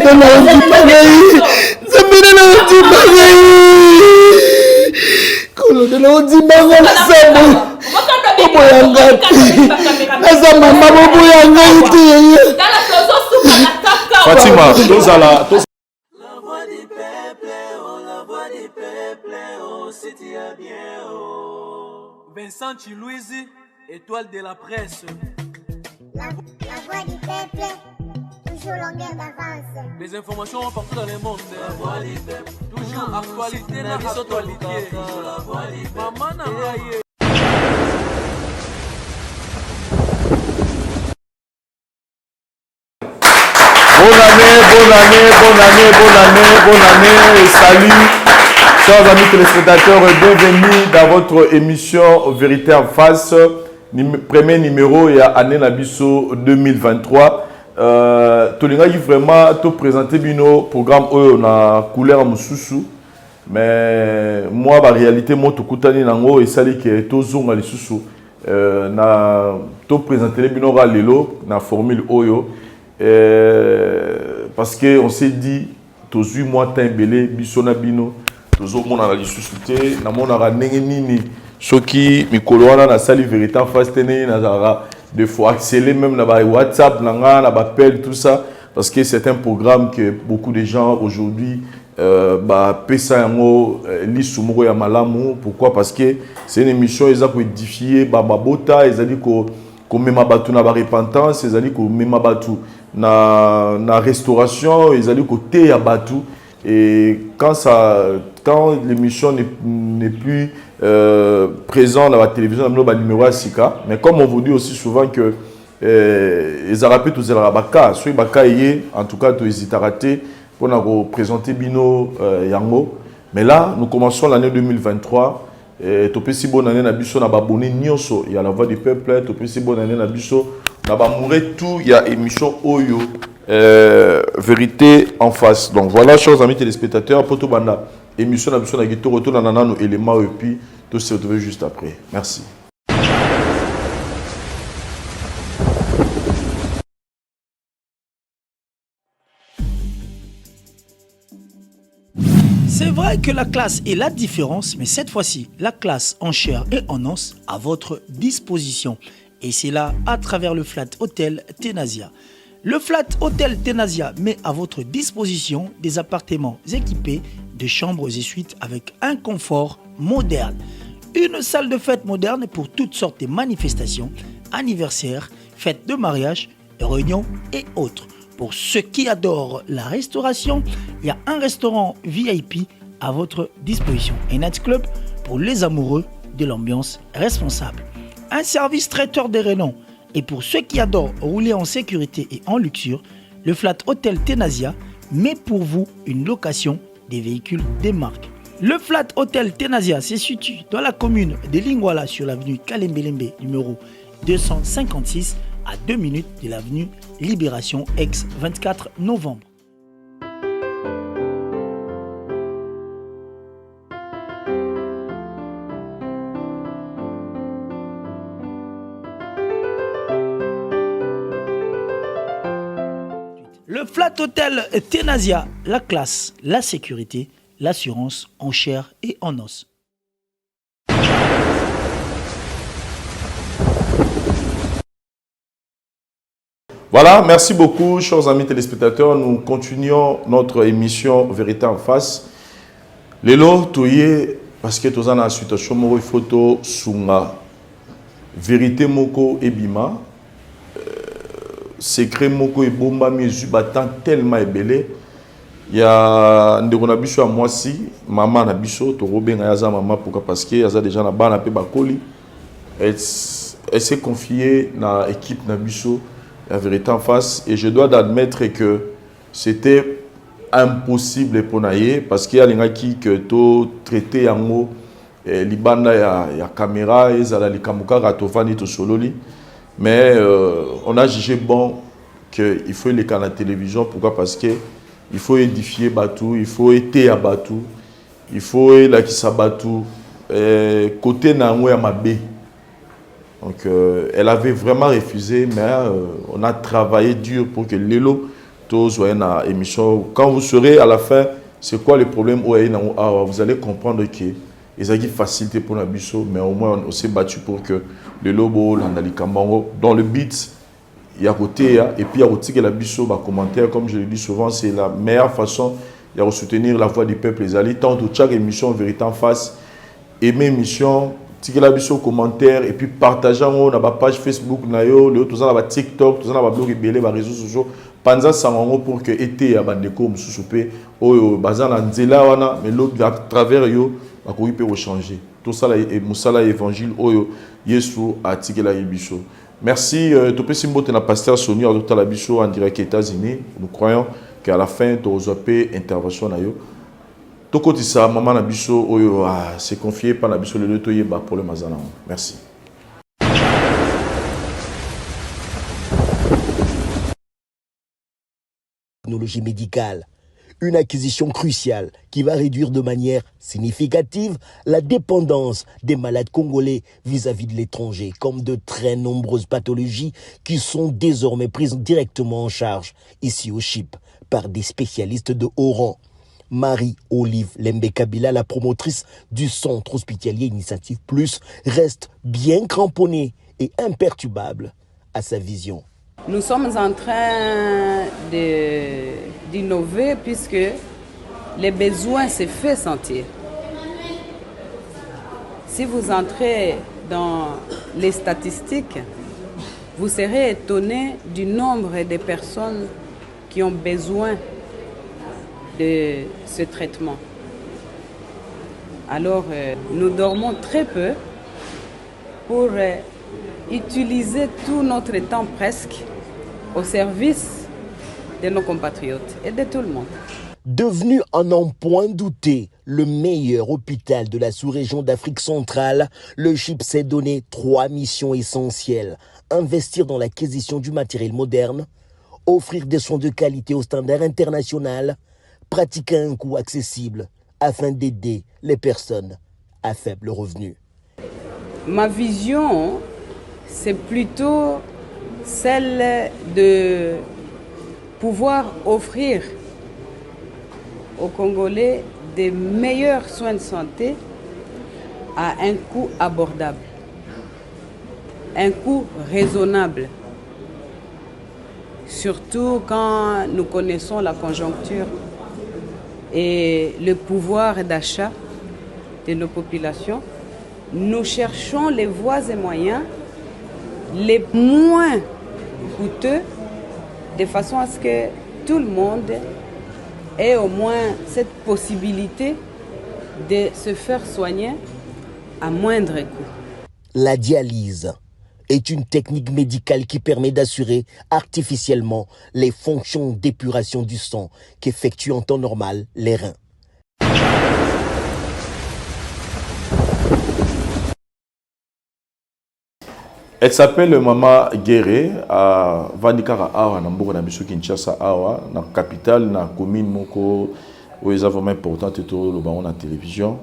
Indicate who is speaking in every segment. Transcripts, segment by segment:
Speaker 1: Fatima,
Speaker 2: La voix du peuple, oh, la voix du peuple, oh, c'est bien, oh. Vincent Chilouizi, étoile de la presse.
Speaker 3: La voix du peuple, toujours longueur d'avance.
Speaker 2: Les informations partout dans le monde. La voix du peuple, toujours actualité, la actualité. La voix du peuple. Maman n'a pas.
Speaker 1: Bonne année et salut, chers amis téléspectateurs, bienvenue dans votre émission Vérité en face, premier numéro et année Nabiso 2023. Tout le monde vraiment te présenter bino programme on a couleur mususu, mais moi la réalité moi tout kutani nango et sali que to zonga les susu na te présenter bino lelo na formule oyo. Parce qu'on s'est dit, tous 8 mois de bisona bino, tous au monde a la suscité, na monde a nini, ceux qui mikoloana na sali vérité en face tene na de fois accélérer même na WhatsApp, na appel tout ça, parce que c'est un programme que beaucoup de gens aujourd'hui pesa yango lisumuro ya malamu. Pourquoi? Parce que c'est une émission ils ont édifié babota, ils ont dit qu'on met ma batou na repentance, ils ont dit qu'on met ma batou na restauration, ils ont dit côté à batou. Et quand l'émission n'est plus présente dans la télévision, on a un numéro à Sika. Mais comme on vous dit aussi souvent que ils ont rappelé tous les rabaka, soit baka en tout cas tous hésiter à rater pour nous présenter Bino Yango. Mais là, nous commençons l'année 2023. Topesi bonne année na biso na babone nyonso, il y a la voix du peuple. Topesi bonne année na biso na ba mourir tout, il y a émission Oyo vérité en face. Donc voilà, chers amis téléspectateurs, poto banda émission na biso na gito retour na nana nos éléments et puis tout se retrouver juste après. Merci.
Speaker 4: C'est vrai que la classe est la différence, mais cette fois-ci, la classe en chair et en os à votre disposition. Et c'est là à travers le Flat Hotel Tenasia. Le Flat Hotel Tenasia met à votre disposition des appartements équipés de chambres et suites avec un confort moderne. Une salle de fête moderne pour toutes sortes de manifestations, anniversaires, fêtes de mariage, réunions et autres. Pour ceux qui adorent la restauration, il y a un restaurant VIP à votre disposition. Un nightclub pour les amoureux de l'ambiance responsable. Un service traiteur de renom. Et pour ceux qui adorent rouler en sécurité et en luxure, le Flat Hotel Tenasia met pour vous une location des véhicules des marques. Le Flat Hotel Tenasia se situe dans la commune de Lingwala sur l'avenue Kalembelembe numéro 256 à 2 minutes de l'avenue Libération ex-24 novembre. Le Flat Hotel Tenasia, la classe, la sécurité, l'assurance en chair et en os.
Speaker 1: Voilà, merci beaucoup, chers amis téléspectateurs. Nous continuons notre émission Vérité en face. Lelo, toye, parce que tous en a situation moko photo sunga vérité moko ebima, secret moko ebomba mezu batan tellement ebelé. Il y a ndeko na biso à moi si maman na biso to robenga yaza maman pourquoi parce que yaza déjà na bana pe bakoli. Elle s'est confiée na équipe na biso. La vérité en face, et je dois admettre que c'était impossible pour naïe parce qu'il y a des gens qui ont traité en mot libanda ya caméra et ça les kamuka ratofani to sololi, mais on a jugé bon qu'il faut les canaux à la télévision. Pourquoi? Parce que il faut édifier Batou, il faut aider à Batou, il faut la qui s'abatou côté nango ya mabé. Donc, elle avait vraiment refusé, mais on a travaillé dur pour que Lelo tous une émission. Quand vous serez à la fin, c'est quoi le problème où vous allez comprendre que les a facilité pour la biso, mais au moins on s'est battu pour que le lobo, l'andalikambango, dans le beat, il y a côté, et puis il y a aussi que la biso, commentaire, comme je le dis souvent, c'est la meilleure façon de soutenir la voix du peuple. Les alliés, tant que chaque émission, vérité en face, aimer émission, tirer la biso commentaire, et puis partager dans la page Facebook, le tout ça, TikTok, tout ça, la blog, les réseaux sociaux. Panza sango pour que été ya bandeko mususupe oyo bazana nzela wana mais l'autre à travers yo bakoki pe changer tout ça là et musala évangile oyo Yesu atikela yibiso. Merci topesi mbote na pasteur Sony Dr. Labiso en direct aux États-Unis. Nous croyons qu'à la fin tu auras intervention na yo tokotisa maman na biso oyo c'est confié par na biso le toyeba pour le mazana. Merci.
Speaker 5: Technologie médicale, une acquisition cruciale qui va réduire de manière significative la dépendance des malades congolais vis-à-vis de l'étranger, comme de très nombreuses pathologies qui sont désormais prises directement en charge ici au CHIP par des spécialistes de haut rang. Marie-Olive Lembe-Kabila, la promotrice du centre hospitalier Initiative Plus, reste bien cramponnée et imperturbable à sa vision.
Speaker 6: Nous sommes en train d'innover puisque les besoins se font sentir. Si vous entrez dans les statistiques, vous serez étonné du nombre de personnes qui ont besoin de ce traitement. Alors, nous dormons très peu pour utiliser tout notre temps presque au service de nos compatriotes et de tout le monde.
Speaker 5: Devenu à n'en point douter le meilleur hôpital de la sous-région d'Afrique centrale, le CHIP s'est donné 3 missions essentielles. Investir dans l'acquisition du matériel moderne, offrir des soins de qualité au standard international, pratiquer un coût accessible afin d'aider les personnes à faible revenu.
Speaker 6: Ma vision, c'est plutôt celle de pouvoir offrir aux Congolais des meilleurs soins de santé à un coût abordable, un coût raisonnable, surtout quand nous connaissons la conjoncture et le pouvoir d'achat de nos populations. Nous cherchons les voies et moyens les moins coûteux de façon à ce que tout le monde ait au moins cette possibilité de se faire soigner à moindre coût.
Speaker 5: La dialyse est une technique médicale qui permet d'assurer artificiellement les fonctions d'épuration du sang qu'effectuent en temps normal les reins.
Speaker 1: Elle s'appelle Mama Guéré à Vandikara Awa, na Mboka na biso Kinshasa Awa, na capitale, na commune moko où est vraiment importante tout le banc na télévision.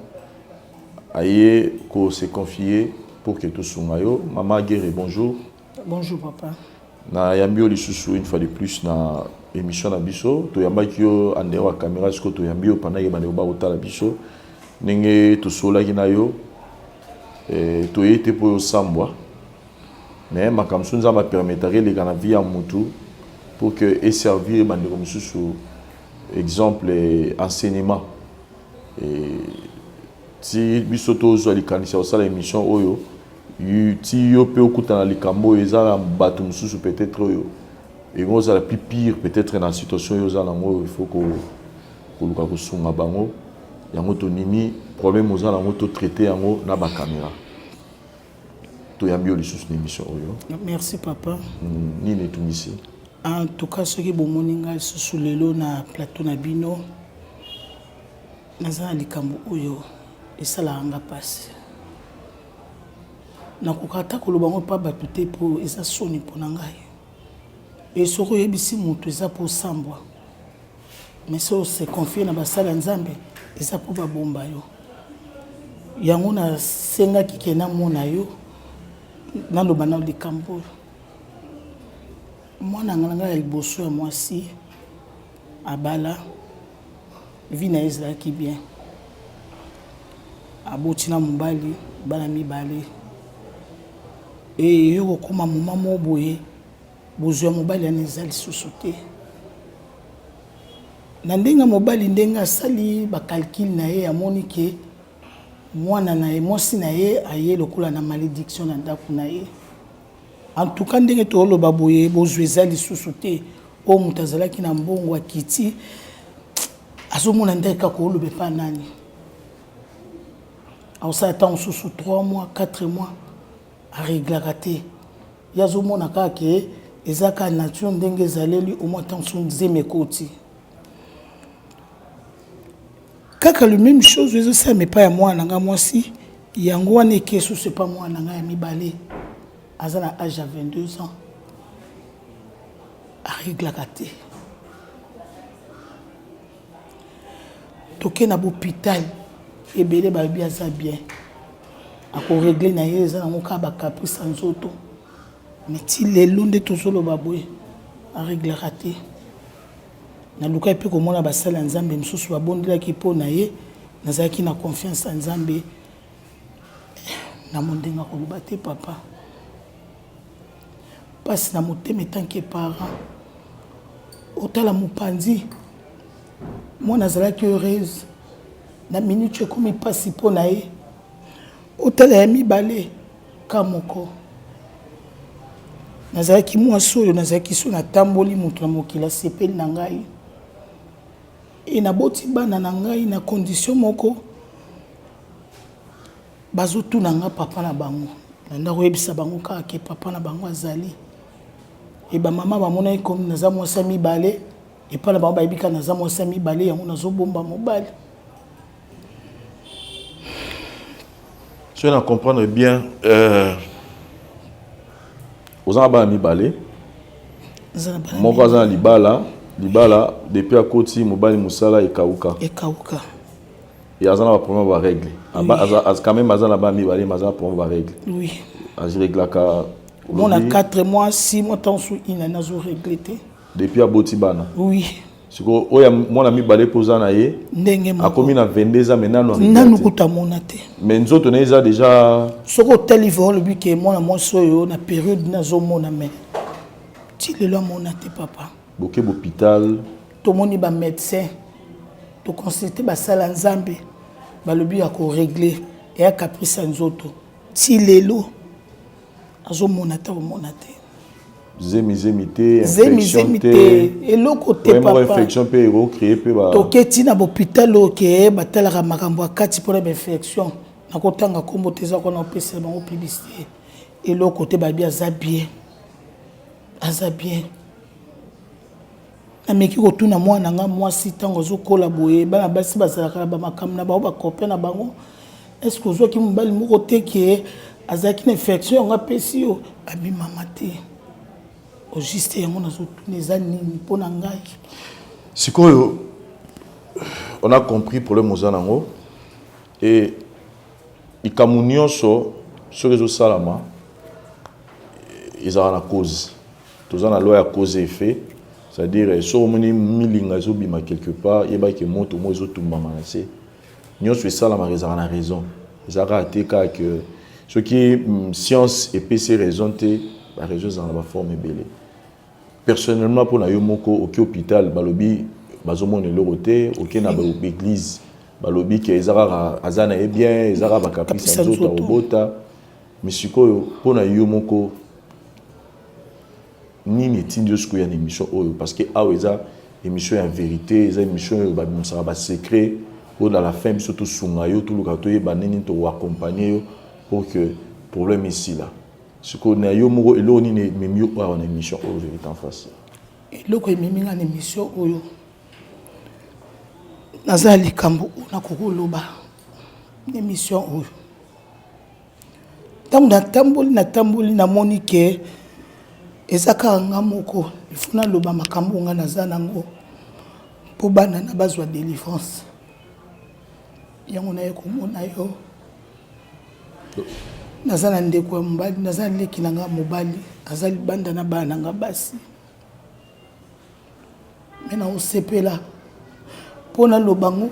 Speaker 1: Aye ko se confier pour que tout sungayo. Mama Guéré, bonjour.
Speaker 7: Bonjour papa.
Speaker 1: Na yambio lisusu une fois de plus na émission na biso, to yamba kyo andero caméra sko to yambio pendant que bane ba otala biso. Nenge to sola kinayo to yete po sambwa. Mais ma kamsunza m'a permettre les gana via mutu pour que et servir bande comme sous exemple enseignement et si bisoto zo likanisa osala émission oyo ti yo pe okutana likambo ezala batu mususu peut-être oyo et moi ça la plus pire peut-être dans situation yo za nango il faut ko luka ko sunga bango yango to nini problème oza nango to traiter yango na ba caméra.
Speaker 7: Merci papa.
Speaker 1: Nini tumisi.
Speaker 7: En tout cas ce qui bon moninga sous lelo na plateau na bino naza likambo oyo esala anga passe. Na kokata ko lobango pa batute po esa soni pona ngai. Et soko yebisi mutu eza po sambwa. Mais so se confier na basala nzambe eza po ba bomba yo. Yango na senga kikena mona yo. Nando banal de campo. Moi, nanga ya liboso ya mwasi abala vie na ezalaki bien aboti na mobali bana mibale e yo kokoma moma mo boye bozwa mobali ana eza lisusu te na ndenge mobali ndenge asali bakalkile na ye amoni ke mwana na ye mwasi na ye aye lokola na malédiction na ndako na ye en tout cas ndenge toloba boye bozwa eza lisusu te oyo moto azalaki na mbongo akiti azomona ndenge kaka oloba epa nani aosala ntango mosusu 3 mois 4 mois areglaka te ye azomona kaka ke eza kaka nature ndenge ezaleli omoi ntango mosusu nzeme ekoti kaka le même chose ezosala mepa ya mwana na nga mwasi yango wana eke susu epa mwana na nga ya mibale aza na age ya 22 ans areglaka te toke na bohôpital ebele balobi aza bien akoregle na ye eza nango kaka bacaprice ya nzoto mais ti lelo nde tozoloba boye areglaka te naluka epe komona basali ya nzambe mosusu babondelaki mpo na ye nazalaki na confiance ya nzambe na mondenga koloba te papa mpasi na motema etanke parent otala mopanzi mwana azalaki heureuse na minute ekomi mpasi mpo na ye otala ya mibale ka moko nazalaki mwasi oyo nazalaki so natamboli moto na mokili asepeli na ngai e naboti bana na ngai na condition moko bazotuna nga papa na bango nanda koyebisa bango kaka ke papa na bango azali e bamama bamonaki komi naza mwasi ya mibale epa na bango bayebika naza mwasi ya mibale yango nazobomba mobali.
Speaker 1: Je viens de comprendre bien aux abats mibale mon voisin libala depuis à côté mobile musala et kauka et azana va prendre va règle quand même azana ba mibale mazana prendre va règle
Speaker 7: oui
Speaker 1: az règle ka
Speaker 7: on a 4 mois 6 mois temps sous ina nazo régler
Speaker 1: depuis à botibana
Speaker 7: oui
Speaker 1: siko oya mon ami balé posana ye
Speaker 7: ndenge
Speaker 1: a commis na 22 ans maintenant
Speaker 7: nanu kutamona te
Speaker 1: mais nzoto neza déjà
Speaker 7: soko telivo le but que moi moi soyo na période nazo mona mais ti le mona te papa
Speaker 1: boké hôpital
Speaker 7: to moni ba médecin to consulter ba sala nzambe ba le but ya ko régler et a caprice nzoto ti lelo azo mona te mona te
Speaker 1: zemité
Speaker 7: eloko te papa
Speaker 1: infection pe recréer pe ba
Speaker 7: toketi na hôpital oke batalaka makambo akati pour la infection na kotanga kombo teza kona opesa bango publicité eloko te babi aza bien ameki kotuna mwana nga mwasi ntango ozokola boye bana basi bazalaka bamakambo na bango bakope na bango est-ce que ozwaki mobali moko te ke azalaki na infection yango apesi yo abimama te au juste yango nazotuna eza nini mpo na ngai
Speaker 1: sikoyo on a compris problème oza nango et ikamu nyonso soki ezosalama ezala na cause toza na loi ya cause et effet c'est-à-dire so omoni milinga ezobima quelque part yebaki moto mo ezotumbama na se nyonso esalama ezala na raison ezalaka te kaka ke soki science epesi raison te baraison ezala na baforme ebele personnellement pour na yo moko oki hôpital balobi bazomona eloko te oki na baéglise balobi ke ezalaka aza na ye bien ezalaka bakaprisa nzoto akobota mais sikoyo mpo na yo moko nini etindi yo sikoyo ya na émission oyo parce que awa eza émission ya vérité eza émission oyo babimisaka basecret oyo na la fin biso tosunga yo toluka toyeba nini toaccompagne yo pour que problème esila sikoyo na yo moko eloko nini ememi yo awa na émission oyo vérité en face
Speaker 7: eloko ememi nga na émission oyo naza likambo na kokoloba na émission oyo ntango natamboli namoni ke eza kaka nga moko ifo naloba makambo nga naza nango mpo bana na bazwa délivrance yango naye komona yo naza na ndeko ya mobali naza na leki na nga mobali aza libanda na bana na nga basi Mais na osepela pona lobango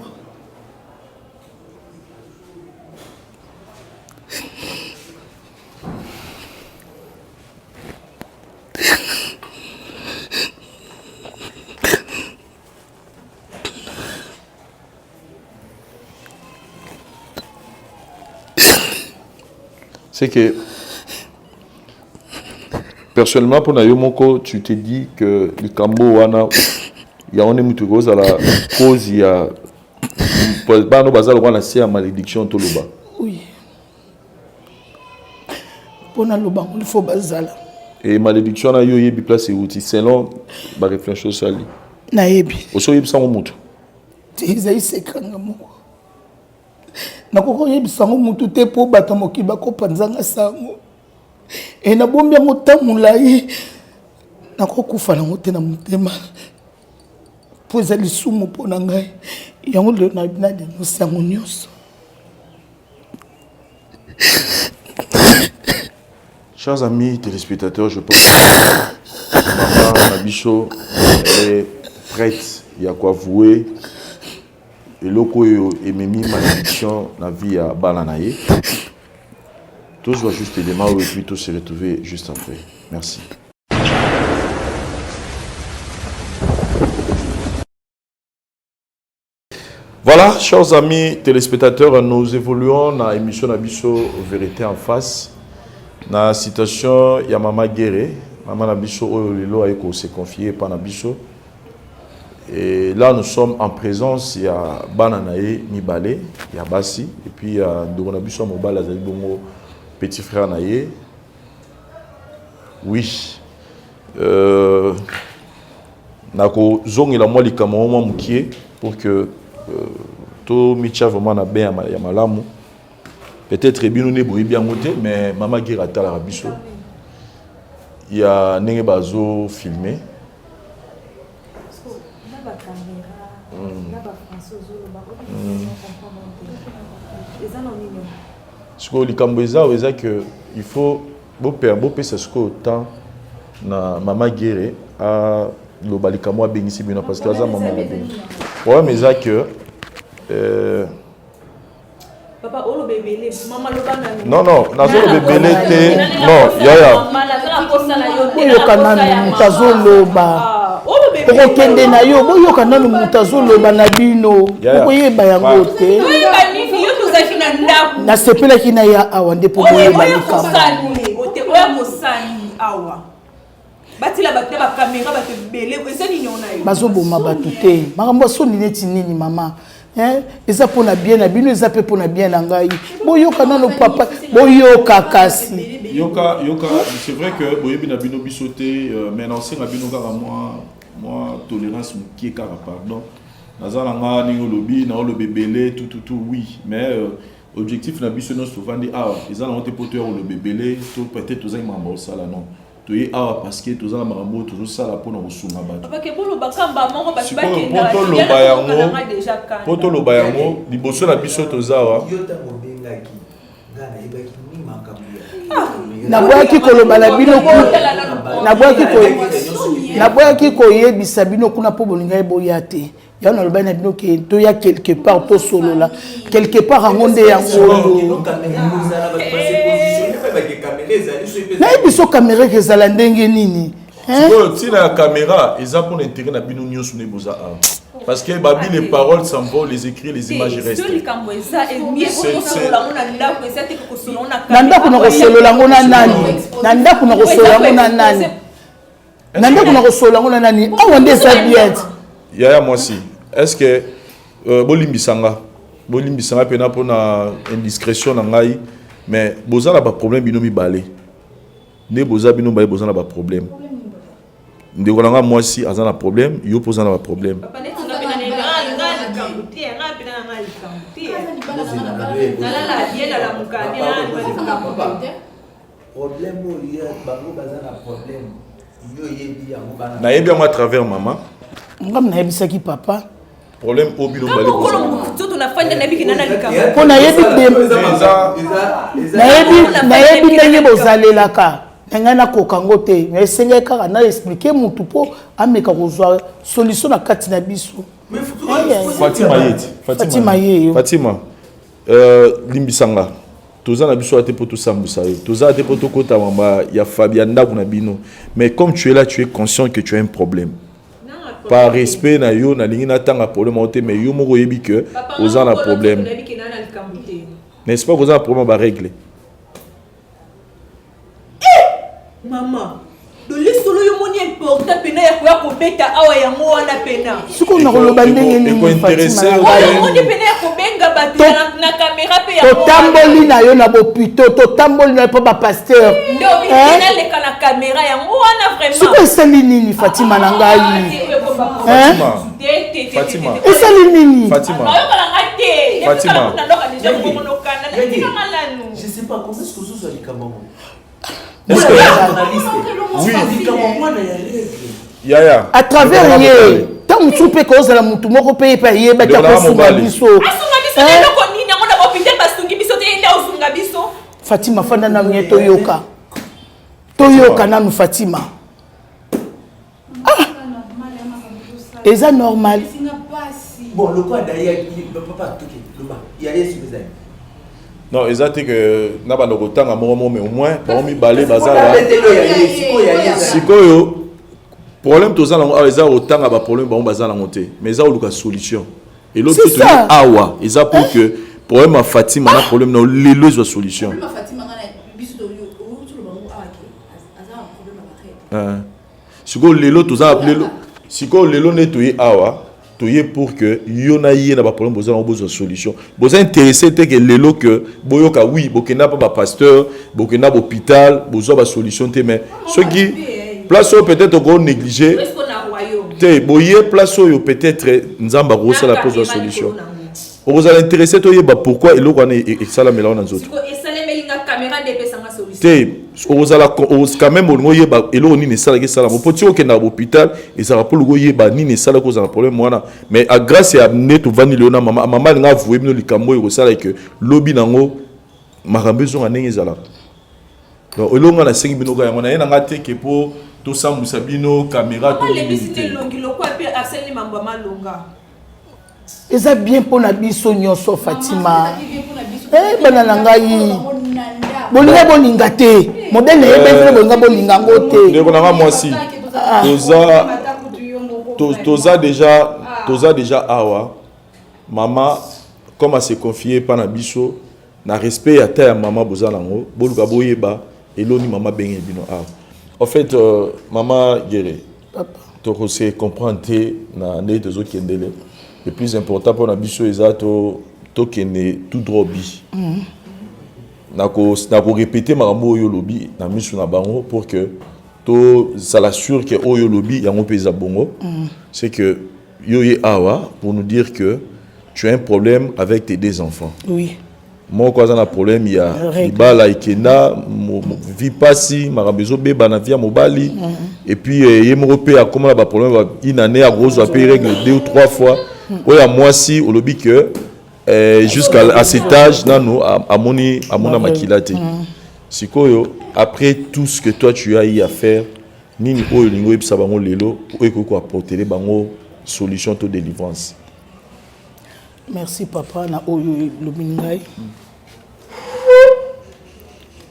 Speaker 1: c'est que personnellement pour Nayomoko, tu te dis que le Cambo wana il y a on est mutu cause à la cause il y a pas no bazar wana c'est à malédiction to loba.
Speaker 7: Oui. Pona loba il faut bazala.
Speaker 1: Et malédiction na yo yebi place outil selon ba réflexion sali.
Speaker 7: Na yebi.
Speaker 1: Oso yebi sango mutu.
Speaker 7: Tizai sekanga moko. Nakoko yebi sango mutu te po bato mokiba ko panzanga sango. Et na bombi yango tamulai nakokufa nango te na motema po eza lisumu mpo na ngai yango lelo na denosi yango nyonso.
Speaker 1: Chers amis téléspectateurs, je pense que Maman Nabiso est prête, il y a quoi vouer. Et loko et memi malédiction la vie à Balanaye. Tous voient juste les démarres et puis tous se retrouver juste après. Merci. Voilà, chers amis téléspectateurs, nous évoluons dans l'émission Nabiso Vérité en face. Dans la situation, il y a Maman Guéré. Maman Nabiso, Lelo a s'est confié par Nabiso. Et là, nous sommes en présence, il y a Bananae Nibale, il y a Bassi, et puis il y a Nabiso Mobile Azali Bongo, petit frère Naye. Oui. Nako zong il a moi les camarades moukié pour que tout Micha vraiment na bien ya malamu. Peut-être bien nous ne bien monté, mais Maman Guéré a la Rabiso. Il y a Nenge Bazo filmé. Ce que les Cambouézards, c'est que il faut beaucoup ce que autant na Maman Guéré à l'Obalikamo à Bénissi Bino parce que ça maman. Ouais, mais ça que
Speaker 8: papa olo bébélé maman lobana
Speaker 1: non nazo bébélé te non yaya
Speaker 7: oyoka nanu mutazo loba okokende na yo boyoka nanu mutazo loba na bino okoyeba yango te nasepelaki na ya awa nde po boyeba likambo bazoboma bato te makambo asoni neti nini mama eza mpona bien na bino eza mpe mpona bien na ngai boyoka nano papa boyoka kasi
Speaker 1: yoka c'est vrai que boyebi na bino biso te mais na osenga bino kaka moi tolérance mokie kaka pardon naza na nga ningo lobi na olobe belé tout oui mais objectif na biso no souvent dit eza na te poto ya olobe belé to peut-être tozangi mamba osala non toye parce que tozala makambo tozosala mpona kosunga bato poto loba yango liboso na biso tozawa
Speaker 7: naboyaki koloba na bino naboyaki koyebisa bino kuna mpo bolinga eboya te yango nalobai na bino ke toya quelque part tosolola quelque part yango nde yango nayebiso kamera kezala ndenge nini
Speaker 1: tina ya caméra eza mpona intérêt na bino nyonso nde boza awa parce que babi les paroles s'en vont, les écrits, les images restent.
Speaker 7: Nanda kuna kosolola ngona nani? Nanda kuna kosolola ngona nani? Nanda kuna kosolola ngona nani? Oh on des habits.
Speaker 1: Yaya moi si. Est-ce que bolimbisanga pena pona indiscrétion na ngai mais boza na ba problème bino mi balé. Ne boza bino balé boza na ba problème. Ndeko nanga moi si azana problème, yo poza na ba problème. Nayebi yango à travers maman.
Speaker 7: Ngam nayebisaki papa.
Speaker 1: Problème au bino balé.
Speaker 7: Po nayebi nayebi ndenge bozalelaka. engana kokango te mais senga kaka na expliquer mutu po ameka kozwa solution na kati na biso.
Speaker 1: Fatima limbisanga toza na biso ate po to sambusa yo toza ate po to kota mamba ya Fabien ndako na bino mais comme tu es là tu es conscient que tu as un problème par respect na yo na lingi na tanga problème ote mais yo moko yebi que oza na problème n'est-ce pas oza na problème ba régler
Speaker 8: maman doli solo yo moni important pena ya kwa kobeta awa ya mo wana pena
Speaker 7: siko na koloba ndenge nini
Speaker 1: Fatima
Speaker 8: yo moni pena ya kobenga batu na caméra pe ya
Speaker 7: to tamboli na yo na bopito to tamboli na po ba pasteur
Speaker 8: ndo bina le kana caméra ya mo wana vraiment
Speaker 7: siko esali nini Fatima na ngai
Speaker 1: Fatima
Speaker 7: esali nini
Speaker 1: Fatima
Speaker 9: je sais pas comment est-ce que vous allez comment
Speaker 1: est-ce que oui Yaya
Speaker 7: à travers ye tant tu peux causer la mutu moko pe pa ye ba ta kosunga biso Fatima fanda na mieto yoka toyoka nanu Fatima eza normal
Speaker 9: bon le quoi d'ailleurs il peut pas toquer le bas il y a les suffisamment.
Speaker 1: Non, exact que na ba lokotanga moko mais au moins ba mi balé bazala sikoyo problème toza na eza otanga ba problème ba bazala ngote mais eza oluka solution et l'autre tout awa eza pour que problème à Fatima na problème na lelo zo solution problème à Fatima na biso to yo to lo bango awa ke aza problème à sikoyo lelo toza appelé sikoyo lelo netoyi awa pour que yona yena ba problème besoin besoin solution besoin intéressé te que lelo que boyoka oui bokena pas ba pasteur bokena ba hôpital besoin ba solution te mais ce qui place peut-être qu'on négligé te boye place yo peut-être nzamba rosa la pose la solution on vous a intéressé to yeba pourquoi elo kana exala mela na nzoto te ozala quand même on yeba elo ni ne sala ke sala mo poti o ke na hôpital et ça rappelle go yeba ni ne sala ko za problème wana mais à grâce à neto vani leona mama nga voué bino likambo ko sala que lobby nango makambe zo ngane ezala donc elo nga na sengi bino ga ngona na ngate ke po to sambusa bino caméra to
Speaker 8: visiter longilo kwa pe Arsène Mamba malonga
Speaker 7: eza bien pour na biso nyonso Fatima bana na ngai bolinga bolinga te modèle ebe bolinga bolinga ngote
Speaker 1: ndeko na moi si toza déjà awa maman comme à se confier par na biso na respect à terre maman bozala ngo boluka boyeba eloni maman benye bino awa en fait maman Guéré papa to se comprendre na ndé zo kendele le plus important pour na biso ezato to kene tout droit bi nako répéter makambo oyo lobi na misu na bango pour que to ça l'assure que oyo lobi yango pesa bongo c'est que yoye awa pour nous dire que tu as un problème avec tes deux enfants.
Speaker 7: Oui.
Speaker 1: Moi quoi ça un problème il y a ibala ikena vie passi marabezo beba na via mobali et puis yemo pe a comment la problème une année à gros à payer règle 2 ou 3 fois oya moi si au lobby que jusqu'à cet âge nano à mona makilate sikoyo après tout ce que toi tu as eu à faire nini oyo lingo ebisa bango lelo oyo ko apporter les bango solution to délivrance.
Speaker 7: Merci papa na oyo lomingai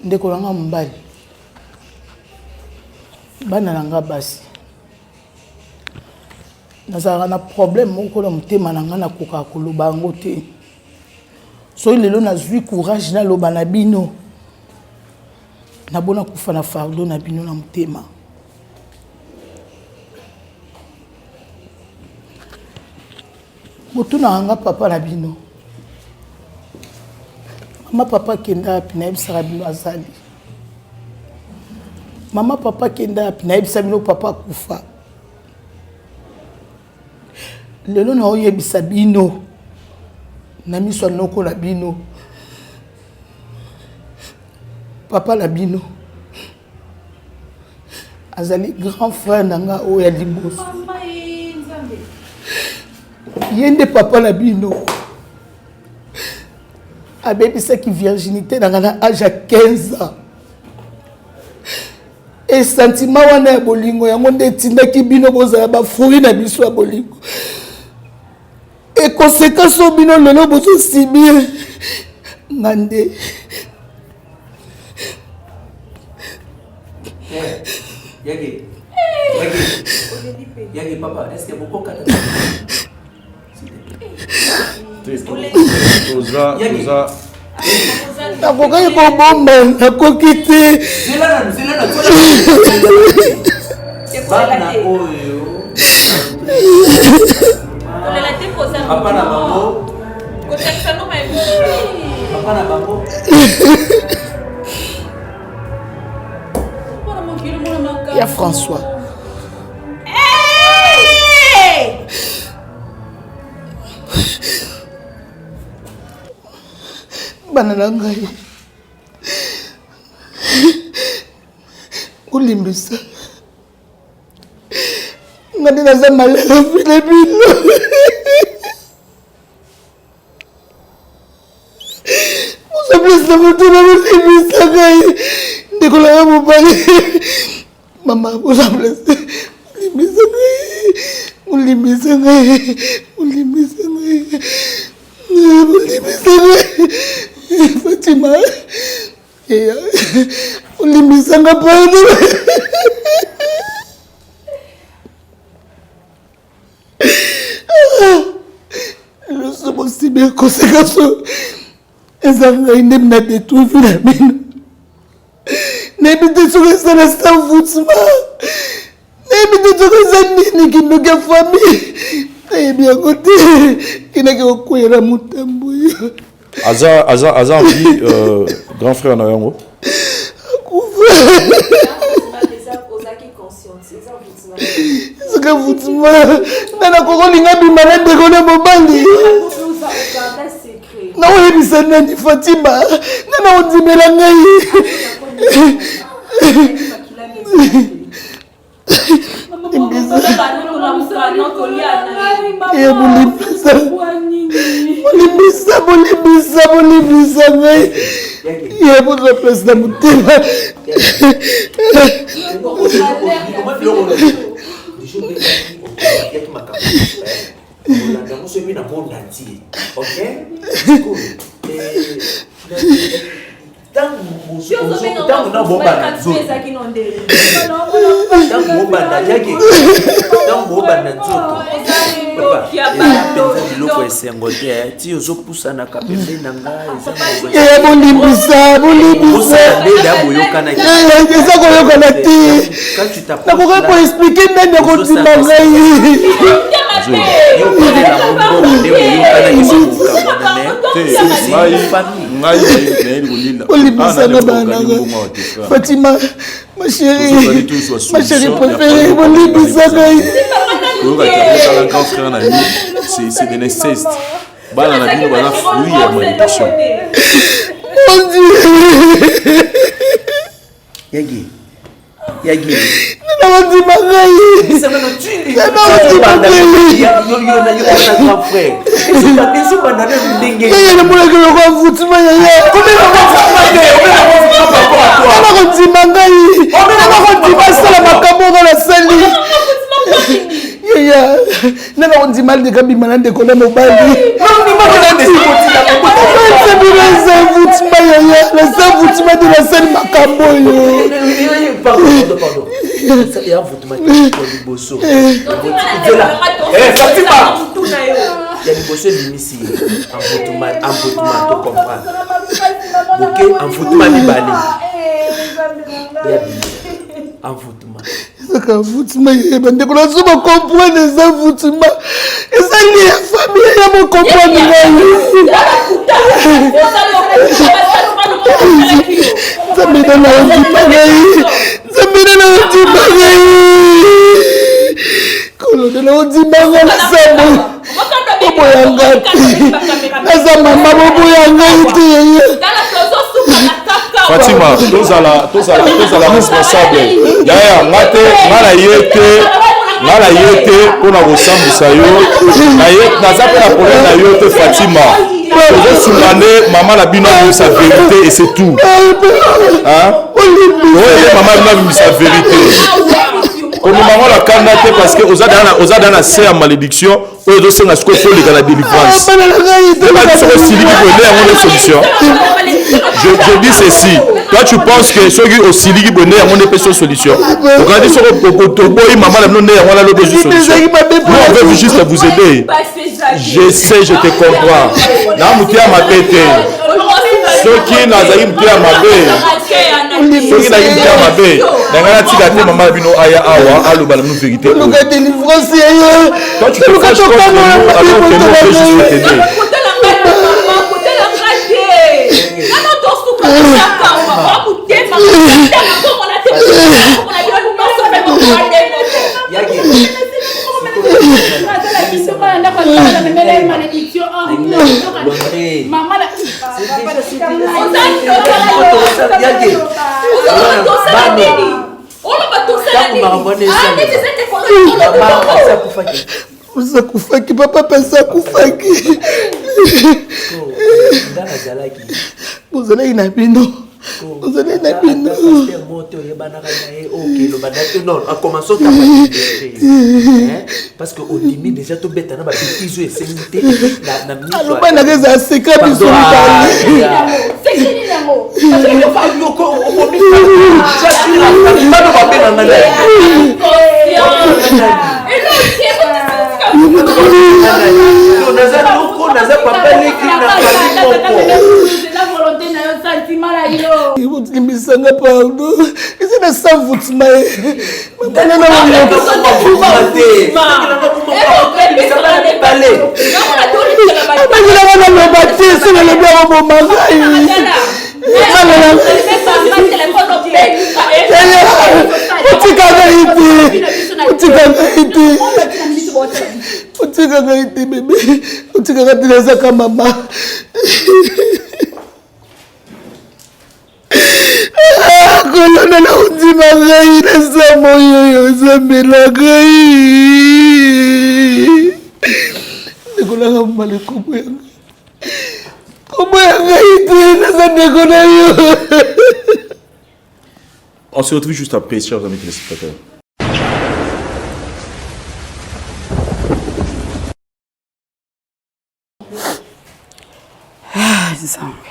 Speaker 7: ndeko langa mbali bana nanga basi nazala na problème moko na mutema nanga na koka koloba ngo te so lelo nazwi courage na loba na bino na bona kufa na fardo na bino na mutema mutuna anga papa na bino mama papa kenda pina ebisaka bino azali mama papa kenda pina ebisa bino papa kufa lelo na oyebisa bino na miso noko na bino papa na bino azali grand frère nanga oya liboso yende papa na bino abebisaki virginité nanga na âge à 15 ans et sentiment wana ya bolingo yango nde tindaki bino bozala bafuri na biso ya bolingo et conséquence au bino lelo bozo sibie ngande
Speaker 9: Yagi papa, est-ce que beaucoup kata?
Speaker 7: nakokai kobomba nakoki te ya François bana na ngai olimbisa ngani naza malala vile bino mosaplesa motuna olimbisa ngai ndekolanga mobali mama mosaplesa olimbisa ngai Fatima, olimbisanga pano. Le sommes si bien conséquence. Les envoyés n'a détruit la mine. N'habitez sur ça la sans-foutement. N'habitez sur ça ni qui nous a famille. Et bien côté, qui n'a qu'au couille la moutambo.
Speaker 1: Aza envie, grand frère Nayango.
Speaker 7: Ce que vous dites, dans la couronne, il y a des malades de René Mobali. Non, il y a des Fatima. Non, on dit Mélangaï. Fatima, ma chérie préférée,
Speaker 1: c'est des nécessités. Fruit à malédiction.
Speaker 7: Mon Dieu!
Speaker 9: Yagi.
Speaker 7: Non, on dit Magaï!
Speaker 9: Ça va nous tuer! Ça va nous tuer! Grand frère! Ils sont pas dans le dingue!
Speaker 7: Il y a le moulin que le roi vous tue, il y a... Combien de fois on dit Magaï! On dit pas ça, la macabo dans la salle! On dit mal de Gabi Malade de Kona Mobali. Non, on malade de la scène Macambo.
Speaker 9: Pardon. Ça y a un foutement de bosso. Fatima! Il y a des bosso d'ici. Un foutement, tu comprends. Ok, un foutement de Bali. Il y a un foutement.
Speaker 7: C'est un foutement. Il y a des gens qui comprennent les foutements. Et ça, il y a une famille qui comprend. Ça me donne la vie pareil. Ça me donne la vie pareil. Colonel, on dit maman la sabo. Bobo yangati. Naza mama bobo yangati.
Speaker 1: Fatima, tous à la responsable. Yaya, ngala yete pour la ressemblance à yo. Naza pe la problème na yo te Fatima. Maman la bino sa vérité et c'est tout. Hein? maman n'a sa vérité. Comme maman la candidaté parce que aux dans la serre malédiction, aux autres c'est ce qu'il faut les la délivrance. Je dis ceci. Toi tu penses que ceux qui au Sili qui bonheur on est pas sur solution. Regardez sur le boy maman la non on a l'autre solution. On veut juste vous aider. Je sais, je te comprends. Là mutia ma tête. Ceux qui n'azali mutia ma belle. Ceux qui n'azali mutia ma belle. Dangana tika te maman bino aya awa alo bala nous vérité. Toi tu te fâches contre nous alors que nous on peut juste t'aider.
Speaker 7: Kufaki, papa pensa kufaki. Vous allez na bino. Vous allez na bino.
Speaker 9: Non, en commençant parce que au début déjà tout bête na ba biso essayité na minute.
Speaker 7: Alors pas na reza secret biso.
Speaker 8: C'est fini nango. Parce que
Speaker 9: le fa yoko au mi pas no ba bena na.
Speaker 7: Misanga pardon. Is it a savut my? Kolona na udima gai na samo yoyo zambela gai. Nekola male kobo yanga. Kobo yanga ite na za nekola yo.
Speaker 1: On se retrouve juste après, chers amis téléspectateurs.
Speaker 6: Ah, Zambé.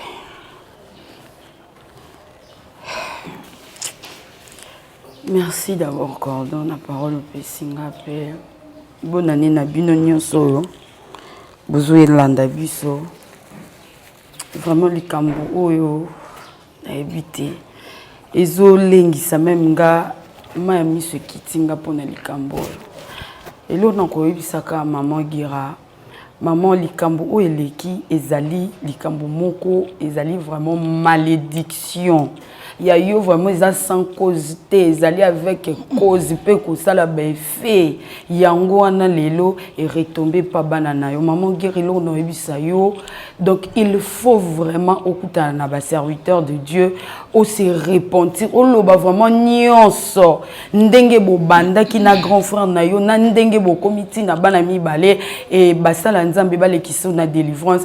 Speaker 6: Merci d'avoir accordé la parole au Pessinga. Bonne année na bino nyonso. Bozo elanda biso. Vraiment likambo oyo na ebité. Ezo lengisa même nga ma miso kitinga pona likambo. Elo na koyebisaka maman Gira. Maman likambo oyo eleki ezali likambo moko ezali vraiment malédiction. Il y a eu vraiment ça sans cause, ils allaient avec cause, peu que ça la fait. Yango ana lelo et retombé pas banana. Yo maman guérilo no ebisa yo. Donc il faut vraiment okuta na ba serviteur de Dieu au se repentir. O loba vraiment nyonso. Ndenge bo banda ki na grand frère na yo na ndenge bo comité na bana mibale et basala nzambe bale ki so na délivrance.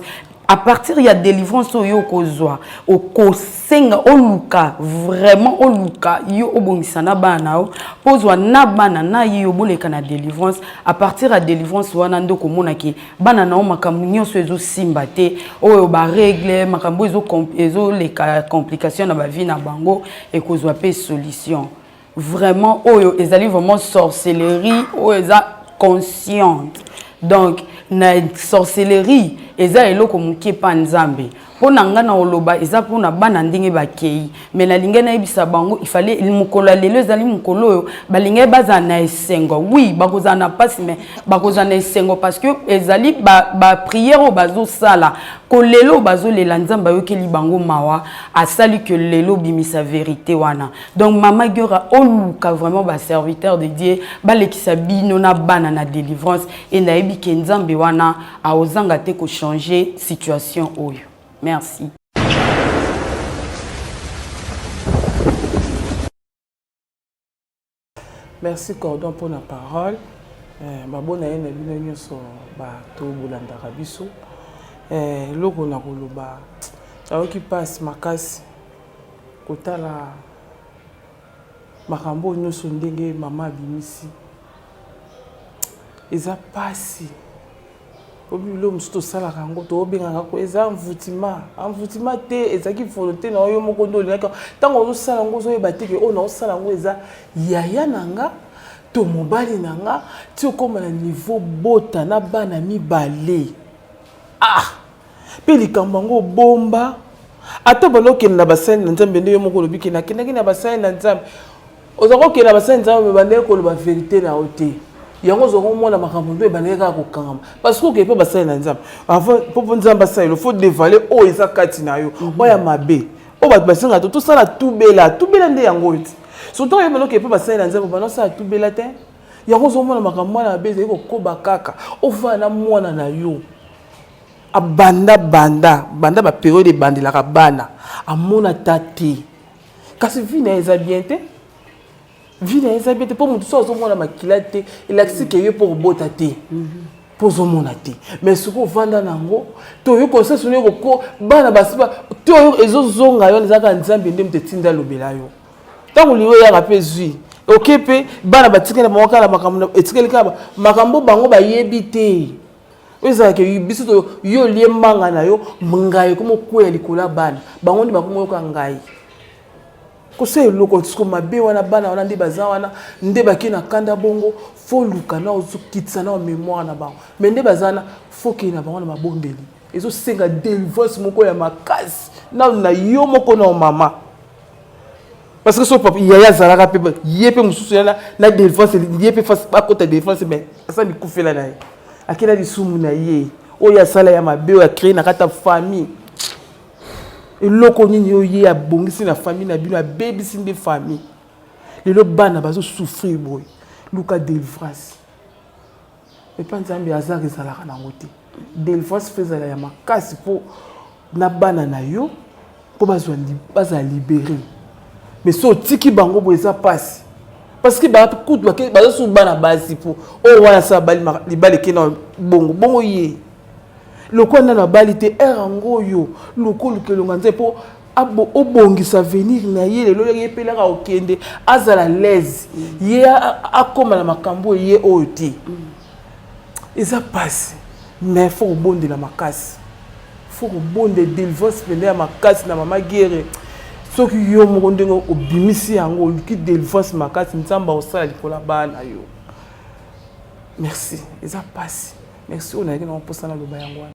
Speaker 6: À partir il y a délivrance au yo kozwa au kosenga o luka vraiment o luka yo obongisana bana o pozwa na bana na yo boleka na délivrance à partir à délivrance wana ndoko mona ki bana na o makambo nyonso ezo simba te o ba règle makambo ezo leka complication na ba vie na bango et kozwa pe solution vraiment oyo ezali vraiment sorcellerie o eza consciente donc na sorcellerie eza eloko muke pa nzambe pona ngana oloba eza pona bana ndenge bakei mais na linga na ebisa bango il fallait mukolo lelo ezali mukolo balinga baza na esengo oui bakoza na passe mais bakoza na esengo parce que ezali ba prière bazo sala ko lelo bazo lela nzamba yokeli bango mawa asali que lelo bimisa vérité wana donc mama Gira oluka vraiment ba serviteur de Dieu balekisa bino na bana na délivrance et na ebi ke nzambe wana a ozanga te ko changer situation oyo. Merci.
Speaker 7: Merci Cordon pour la parole. Bonne année na bino nyonso ba to bolanda biso. Loko na koloba. Aoki passe makasi. Kotala
Speaker 10: makambo nyonso ndenge mama abimisi eza pasi obilo mosusu tosalaka yango toobengaka ko eza envoûtement te ezalaki volonté na oyo moko nde olingaki ntango ozosala yango ozoyeba te ke oyo naosala yango eza yaya na nga to mobali na nga ti okóma na niveau bota na bana mibale mpe likambo yango obomba ata bana okende na basali na nzambe nde yo moko olobi ke nakendaki na basali na nzambe oza kokende na basali na nzambe bandeki koloba verité na yo te yango ozokomona makambo nde ebandeki kaka kokangama parce que okende mpe basali na nzambe avant mpo nzambe asali il faut dévaler oyo eza kati na yo oya mabe oyo bato basengaka tosala tubela nde yango oyo ti surtout oyo bana okende mpe basali na nzambe bana osala tubela te yango ozomona makambo mwana mabe ezali kokoba kaka ofana na mwana na yo abanda baperiode ebandelaka bana amona ta te kasi vi na eza bien te mpo motu so azomona makila te elakisi ke ye mpo kobota te mpo ozomona te mais soki ovanda nango to oyo konsenso nde koko bana basiba te oyo ezozonga yo ezalaka nzambe nde moto etinda alobela yo ntango liyo eyaka mpe zwi oke mpe bana batikeli bango kala makambo etikeli kala makambo bango bayebi te ezalaka biso yo lie manga na yo ngai komo kweya likolo ya bana bango nde bakomo yoka ngai kosa eloko tisiko mabe wana bana wana nde baza wana nde bake na kanda bongo fo luka na ozokitisa na mémoire na bango me nde baza wana fo kei na bango na mabondeli ezosenga délivrance moko ya makasi na yo moko na mama parce que so papa yaya azalaka mpe ye mpe mosusu na délivrance ye mpe akota délivrance me asa mikufela na ye akela lisumu na ye oyo asala ya mabe oyo akreye na kati ya famille eloko nini oyo ye abongisi na famille na bino abebisi nde famille lelo bana bazosouffrir boye luka délivrance epa nzambe azaka ezalaka nango te délivrance mpe ezala ya makasi mpo na bana na yo mpo bazala libéré mais so otiki bango boye eza pasi parce que bakutu bazosusu bana basi mpo oyo wana sa libala eke na bongo ye lokola nana babali te ere yango oyo lokoluka elonga nzambe mpo obongisa avenir na ye lelo ye epelaka okende azala lese ye akóma na makambo ye oyo te eza pasi mais fo kobondela makasi fo kobonde délivrance pende ya makasi na mama guerre soki yo moko ndenge obimisi yango oluki délivrance makasi nzambe osala likolo bana yo merci eza pasi merci oyo nayaki nango mposa na loba yango wana.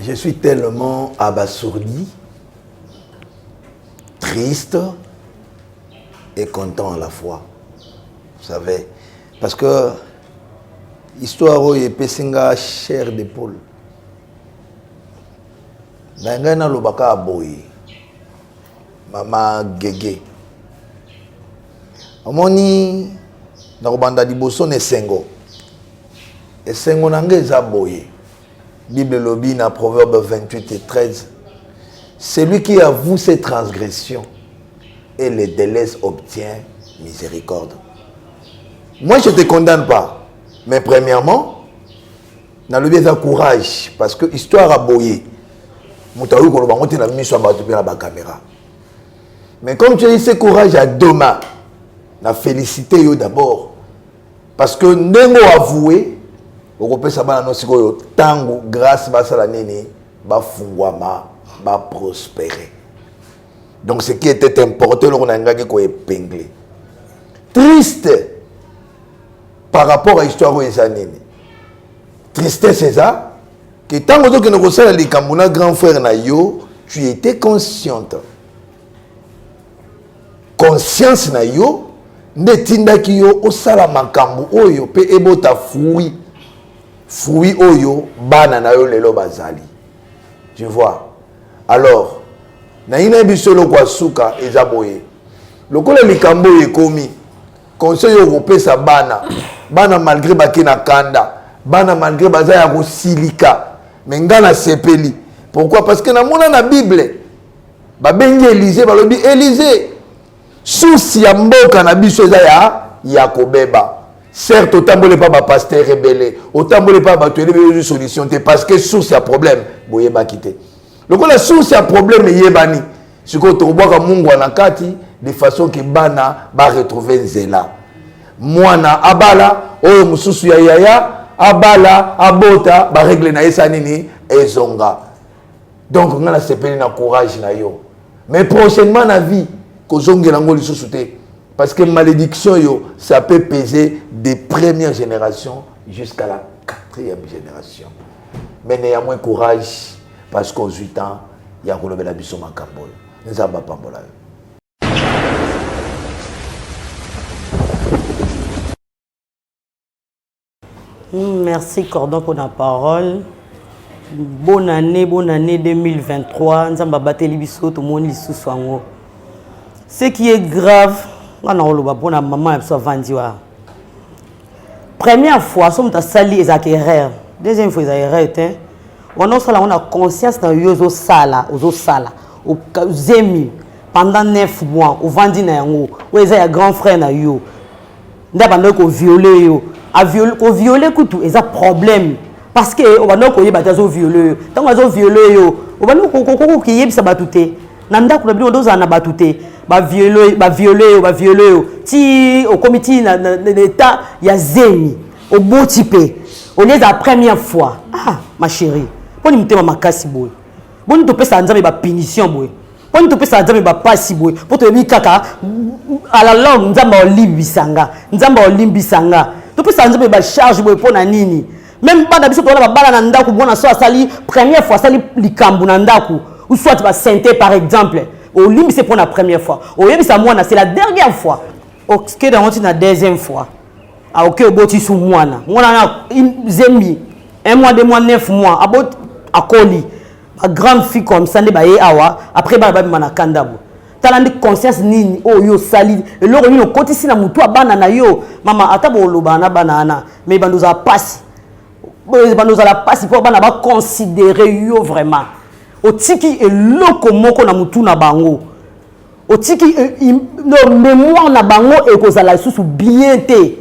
Speaker 11: Je suis tellement abasourdi, triste et content à la fois. Vous savez, parce que l'histoire est pesinga chair d'épaule. Nangana lobaka aboyi. Mama Gege. Omoni na kobanda liboso ne sengo. Et sengo nange eza boye. Bible lobby na Proverbe 28 et 13. Celui qui avoue ses transgressions et les délaisse obtient miséricorde. Moi, je ne te condamne pas. Mais premièrement, na lobby eza courage. Parce que histoire a boye. Moutaou kolobango te na miso abatu pe na ba caméra. Mais comme tu as dit, ce courage à deux mains. Na félicité yo d'abord. Parce que nengo avoué, au peut ça ba no tango grâce ba sala nini ba fungwama ba prospérer. Donc ce qui était important le ngaki ko épingler. Triste par rapport à l'histoire de nini. Tristesse c'est ça que tango to que no sala likambo na grand frère na yo, tu étais consciente. Conscience na yo ndetindaki yo osala makambo oyo pe ebota fui oyo bana na yo lelo bazali. Tu vois. Alors na ina bisolo kwa suka ezaboye lokola likambo ekomi conseil yo kopesa bana malgré bakina kanda bana malgré baza ya kosilika mengana sepeli. Pourquoi? Parce que na mona na Bible babengi Élisée balobi Élisée souci ya mboka na biso eza ya kobeba certes autant bolé pas pasteur rebelle autant bolé pas battre une solution parce que source y a problème boye ba quitter le la source y a problème yebani ce que to boka mungu anakati de façon que bana ba retrouver nzela mwana abala oyo mususu ya yaya abala abota ba règle na esa nini ezonga donc ngana sepeli na courage na yo mais prochainement na vie kozongela ngo lisusu te parce que malédiction yo ça peut peser des premières générations jusqu'à la 4e génération mais néanmoins courage parce qu'aux 8 ans il y a kolobela biso makambo nzamba pambola yo.
Speaker 12: Merci Cordon pour la parole. Bonne année 2023. Nzamba bateli biso tout le monde li sous. Ce qui est grave, on a pour la maman et vendiwa. Première fois, on a sali les acquéreurs. Deuxième fois, les acquéreurs, on a conscience dans yozo sala, ozo sala, au zemi pendant 9 mois, au vendi na yango, ou les grand frère na yo. Ndabando ko violer yo. A violer kutu eza problème parce que on va non ko yeba tazo violer tant azo violer yo on va non ko ki yebisa batute nanda ko bino doza na batute ba violer yo ti au comité na l'état ya zemi au beau type on est la première fois ah ma chérie poni mutema makasi boy boni to pesa nzambe ba punition boy boni to pesa nzambe ba pasi boy po to yebi kaka à la longue nzamba olimbisanga tout peut s'enlever ba charge pour na nini même pas d'habitude on a bala na ndaku bona so sali première fois sali likambu na ndaku ou soit ba santé par exemple au limbi c'est pour la première fois au yebi ça moi c'est la dernière fois au que dans la deuxième fois a OK boti sou moi na zemi 1 mois 2 mois 9 mois abot akoli ba grande fille comme ça ne ba ye awa après ba mana kandabo talandi conscience nini oyo sali eloko nini okotisi na mutu abana na yo mama atabo lobana banana mais bandoza passe bandoza la passe pour bana ba considérer yo vraiment otiki eloko moko na mutu na bango otiki no mémoire na bango e kozala susu bien te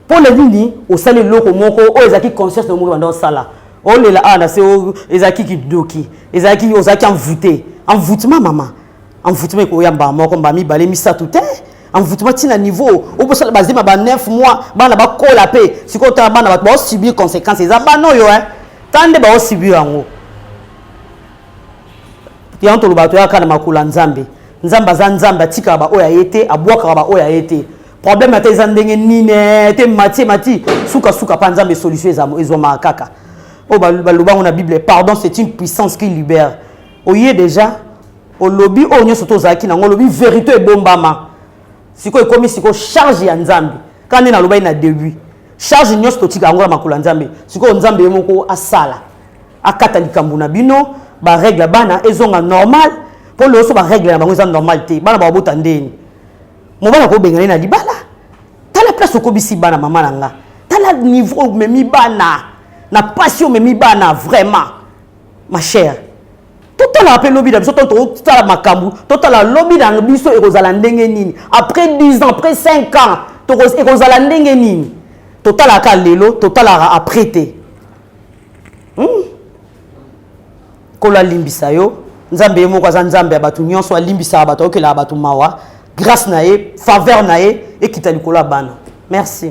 Speaker 12: pour le nini o sali eloko moko o ezaki conscience na moko bando sala o lela ana se o ezaki kidoki ezaki ozaki envoûté envoûtement maman envoûtement ko yamba moko mbami balé misa tout envoûtement tina niveau o bosa basé ma ba 9 mois bana ba kola pe siko ta bana ba subir conséquences za bano yo tande ba subir yango ya onto lubato ya kana makula nzambe za nzamba tika ba oya yete abwaka ba oya yete problème ate za ndenge nine te mati suka pa nzambe solution ezo makaka o balubango na Bible pardon c'est une puissance qui libère. Oye déjà au lobby o nyo soto zaki na lobby vérité e bombama siko ekomi siko charge ya nzambe kandi na lobai na début charge nyo soto tika ngola makula nzambe siko nzambe moko asala akata likambu na bino ba règle bana ezonga normal pour le so ba règle na bango za normalité bana ba bota ndeni mo bana ko bengana na libala tala place ko bisi bana mama nanga tala niveau memi bana na passion memi bana vraiment ma chère. Tout la appel lobby d'abord tout la makambu tout la lobby dans biso et kozala ndenge nini après 10 ans après 5 ans to et kozala ndenge nini total la kalelo total la apprêté kola limbisa yo nzambe moko za nzambe abatu nyonso alimbisa abatu okela abatu mawa grâce na ye faveur na ye et kitali kola bana merci.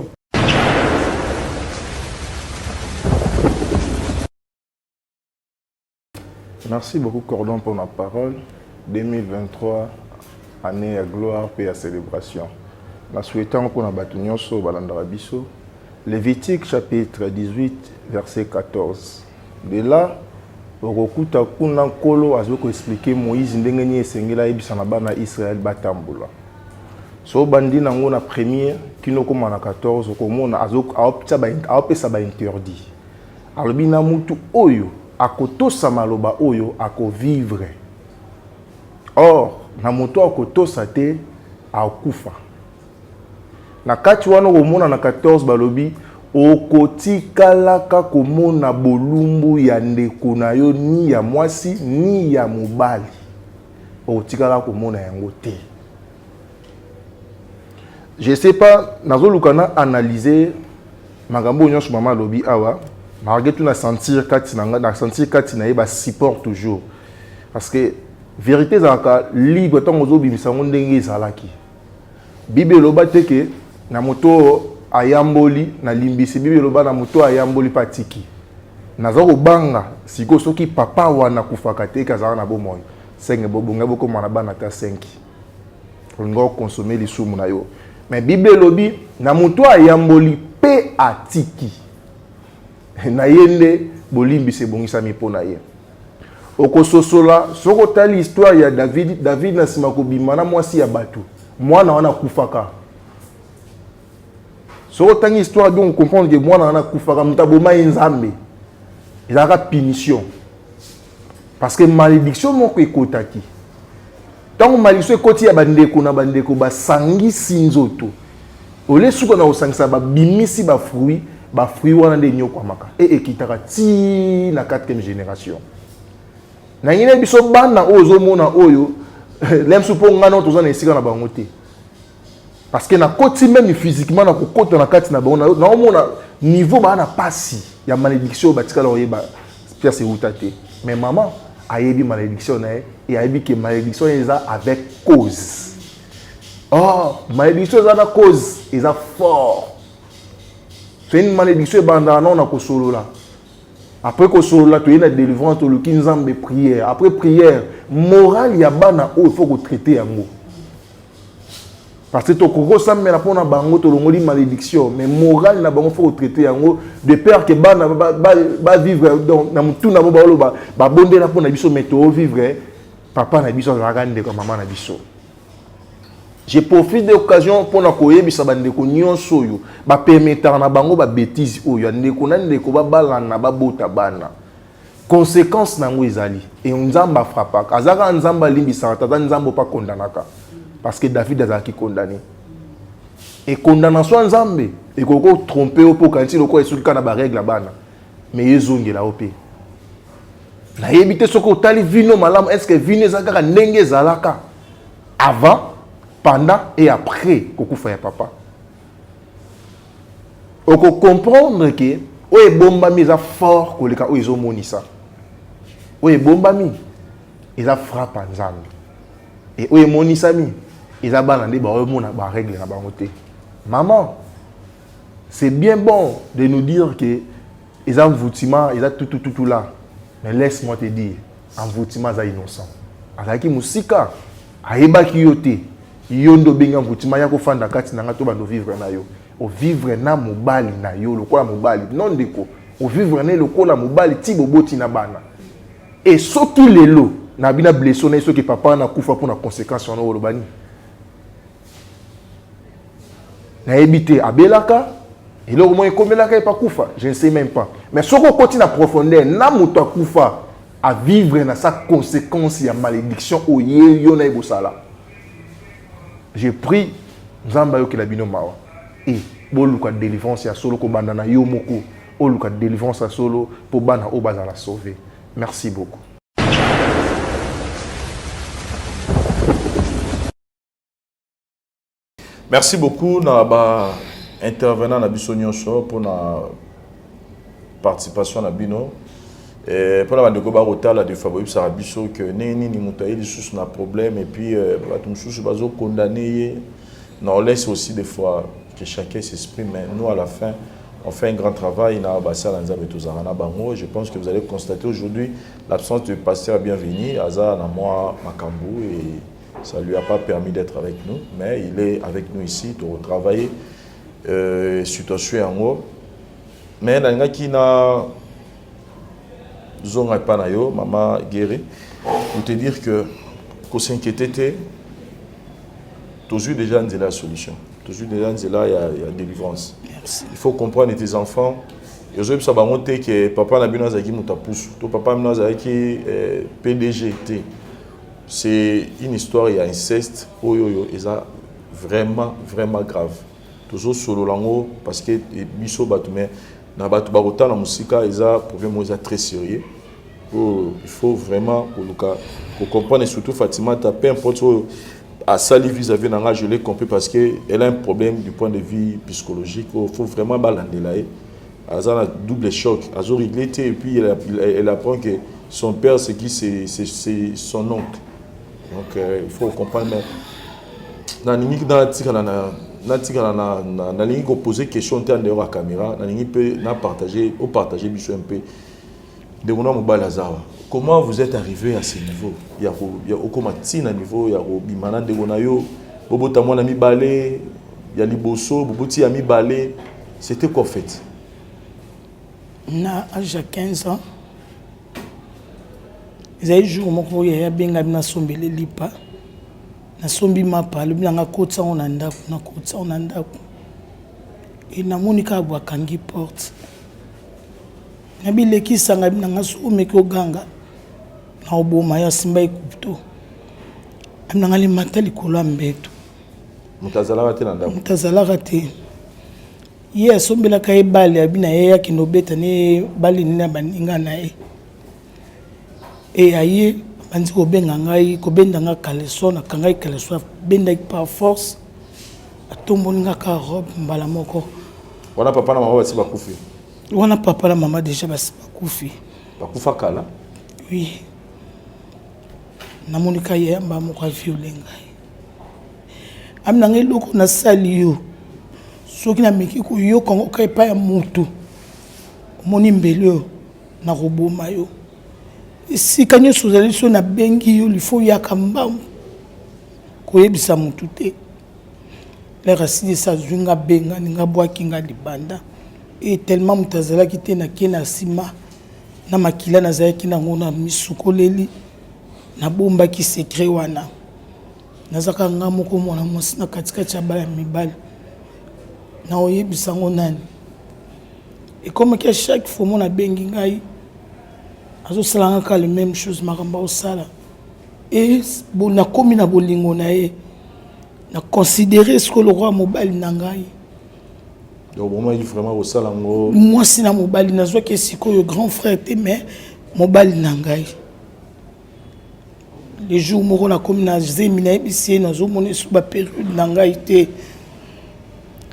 Speaker 1: Merci beaucoup Cordon pour la parole. 2023, année à gloire et à célébration. Nous souhaitons qu'on a battu Nyonso Balandarabiso. Lévitique chapitre 18, verset 14. De là, Orokuta Kuna Kolo a expliqué Moïse Ndengeni et Sengela Ibisanabana Israël Batambula. So bandi nango na première, qui nous commande à 14, au commun a opesa ba interdit. Albina mutu oyo. Akoto samaloba oyo ako vivre. Or, na moto akoto sate akufa. Na kati wana komona na 14 balobi okotikalaka komona bolumbu ya ndeko na yo ni ya mwasi ni ya mobali. Okotikala komona yango te.
Speaker 13: je sais pas nazolukana analyser makambo nyonso mama lobi awa malgré tout na sentir kati na ba support toujours parce que vérité zaka libre tant ozo bimisa ndenge ezalaki bible loba teke na moto ayamboli na limbisi bible loba na moto ayamboli patiki nazako banga siko soki papa wana kufaka te kazala na bomoi senge bobonga boko mana bana ta 5 on consommer les sumu na yo mais bible lobi na moto ayamboli pe atiki na yende bolimbisi bongisa mipona ye okososola soko tali histoire ya David na sima kobima na mwasi ya batu mwana wana kufaka soko tangi histoire donc comprendre que mwana wana kufaka mutaboma nzambe il a punition parce que malédiction moko ekotaki tant malédiction ekoti ya bandeko basangi sinzoto ole suka na osangisa ba bimisi ba fruit wana nde nyoko amaka ekitaka ti na 4e génération na ngine biso bana ozo mona oyo lemsu po ngana toza na esika na bango te parce que na koti même physiquement na kokota na kati na bango na omona niveau ba na pasi ya malédiction batika la oyeba pièce utate mais maman ayebi malédiction na et ayebi que malédiction eza avec cause malédiction eza na cause eza fort c'est une malédiction banda na kosolola. Après que cela tu es la délivrance le 15 ans de prière après prière morale ya bana il faut que traiter yango parce que to koko samé na pona bango to longoli malédiction mais morale na bango faut traiter yango de peur que bana ba vivre donc na mutu na ba loba ba bonde na pona biso météo vivre papa na biso na gande comme maman na biso. Je profite de l'occasion pour na koyebisa bandeko nyonso yo ba permettre na bango ba bêtise oyo ndeko na ndeko ba balana ba bota bana conséquence nango ezali et nzamba frappa azaka nzamba limbisa tata nzambo pas condamnaka parce que David azaki condamné et condamnation nzambe et koko tromper au po kanti loko esulika na ba règle bana mais ezongela opé na yebite soko tali vino malamu est-ce que vino ezaka ndenge zalaka avant pendant et après kokufa ya papa oko comprendre que oye bombami eza fort koleka oyo ezomonisa oye bombami eza frappe nzambe et oye monisami eza bana nde baomona ba règle na bango te maman c'est bien bon de nous dire que eza mvoutima eza tout là mais laisse-moi te dire mvoutima eza innocent azalaki musika ayebaki yo te yondo benga mvutima ya kofanda kati na ngato bando vivre na yo o vivre na mobali na yo lokola mobali non ndeko o vivre na lokola mobali ti boboti na bana et soki lelo na bina blessé na soki papa na kufa pour na conséquence na olobani na ebité abelaka et le moment ekomelaka pa kufa je ne sais même pas mais soko koti na profondeur na muto kufa à vivre na sa conséquence ya malédiction o yo na ebosala. Je prie Nzamba yo ke la bino mawa et boluka délivrance ya solo ko banda na yo moko oluka délivrance ya solo pour bana o bazala sauver. Merci beaucoup.
Speaker 1: Merci beaucoup na ba intervenant na biso nyonso pour na participation na bino pour la bande ko rotala de favori ça biso que nini ni mutaili sous na problème et puis batum sous bazo condamné non on laisse aussi des fois que chacun s'exprime mais nous à la fin on fait un grand travail na basa la nzambe tozana bango. Je pense que vous allez constater aujourd'hui l'absence de pasteur bienvenu Aza na moi Makambu et ça lui a pas permis d'être avec nous mais il est avec nous ici pour travailler situation en haut mais nanga qui na zonga panayo maman guéri pour te dire que s'inquiéter toujours déjà une la solution toujours déjà il y a délivrance. Merci. Il faut comprendre tes enfants et je sais monter que papa na bino zaki mutapousu to papa na zaki PDG T c'est une histoire il y a inceste oyo eza vraiment grave toujours solo lango parce que biso batume na batu barota na musika eza problème eza très sérieux. Il faut vraiment qu'on comprenne surtout Fatima peu importe à sali vis-à-vis d'Anga, je l'ai compris parce qu'elle a un problème du point de vue psychologique. Il faut vraiment balander là. Elle a un double choc. Elle a réglé et puis elle apprend que son père, c'est qui? C'est son oncle. Donc il faut comprendre. Dans la ligne qu'on posait question en dehors de la caméra, dans la ligne peut partager un peu. Comment vous êtes arrivé à ce niveau? Il y a aucun niveau, il y a Bimana de Gonayo, Bobo Tamon a mis balé, il y a Liboso, Boboti a mis balé. C'était quoi en fait?
Speaker 7: Na âge de 15 ans, il y a un jour où il y a bien na sombele lipa, na sombi mapa, le bien na kotsa on anda, na kotsa on anda. Et na monika abwa kangi porte. Na bileki sanga bina ngaso meko ganga. Na oboma ya simba ikuputo. Amna ngali matali kolo mbeto.
Speaker 1: Mutazala te na ndako.
Speaker 7: Mutazala te. Ye sombela kai bali abina ye kinobeta ne bali nina baninga na ye. E aye banzi ko benga ngai ko benda nga kaleso na kangai kaleso benda par force atombo nga ka robe mbala moko.
Speaker 1: Wana papa na mama basi bakufi.
Speaker 7: Wana papa na mama déjà basi bakufi.
Speaker 1: Bakufa kala?
Speaker 7: Oui. Na monika ye mba moko violé ngai. Amna ngai loko na sali yo. Soki na meki ko yo kongo kai pa ya mutu. Moni mbele na roboma yo. Si kanyo sozali so na bengi yo lifo ya kamba ko yebisa mutu te. Les racines sa zunga benga ninga bwa kinga libanda. Et tellement mutazala kite na kena sima na makila na zaki na ngona misukoleli na bomba ki secret wana. Nazaka nga moko mwana mwasi na katika cha bala mibali. Na oyebisa ngonani. Et comme que chaque fois mon a bengi ngai azo salanga ka le même chose makamba au sala. Et bon na komi na bolingo na ye. Na considérer ce que le roi mobile nangai.
Speaker 1: Donc moment il vraiment au salango.
Speaker 7: Moi si na mobile na zo ke siko yo grand frère te mais mobile nangai. Les jours moko na komi na zemina ebisi na zo mona su ba période nangai te.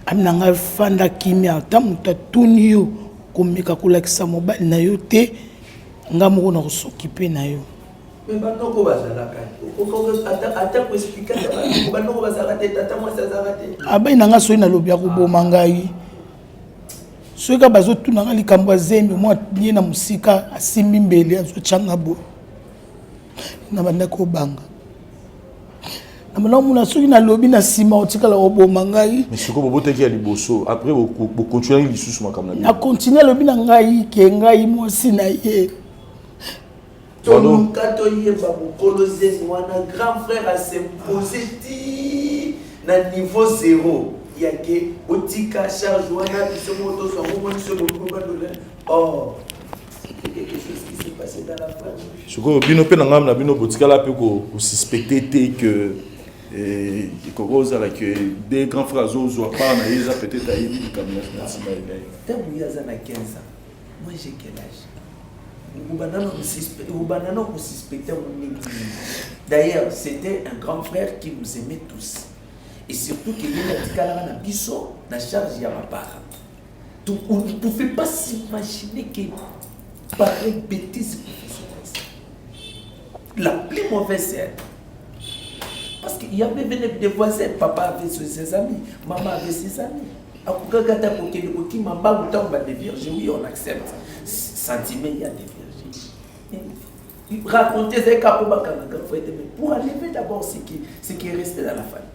Speaker 7: Am nangai fanda kimia tamuta tunio komeka kolakisa mobile na yo te nga moko na s'occuper na yo.
Speaker 9: Mais bandoko bazalaka. Ata ko expliquer bandoko bazalaka tata moi ça zarate.
Speaker 7: Abai nanga so ina lobia ko boma ngai. Soka bazo tunanga likambo zembe moi nie na musika asimbi mbele azo changa bo. Na banda ko banga. Na mona muna soki na lobi na sima otikala oboma ngai.
Speaker 1: Mais siko bobo teki ya liboso après vous continuer lisusu makamna.
Speaker 7: Na continuer lobi na ngai ke ngai moi sina ye.
Speaker 9: Ton kato yeba bokolo zezi wana grand frère a s'imposer ti na niveau 0 yake otika charge wana biso moto so ngomoni so bokomba dollar. Oh, quelque chose qui s'est passé dans la famille.
Speaker 1: Siko bino pe na ngam na bino botikala pe ko suspecter te que Koroza là que des grands frères zo pas na yeza peut-être à yidi comme na sima ile.
Speaker 9: Tant que yaza na 15 ans. Moi j'ai quel âge? D'ailleurs, c'était un grand frère qui nous aimait tous. Et surtout qu'il y a des calades à Bisso, la charge y a ma part. Donc on ne pouvait pas s'imaginer que pareille bêtise la plus mauvaise c'est elle. Parce qu'il y avait des voisins, papa avait ses amis, maman avait ses amis. Oui, on accepte. Sentiment, il y a des virgines. Raconter ces cas mais pour enlever d'abord ce qui est resté dans la famille.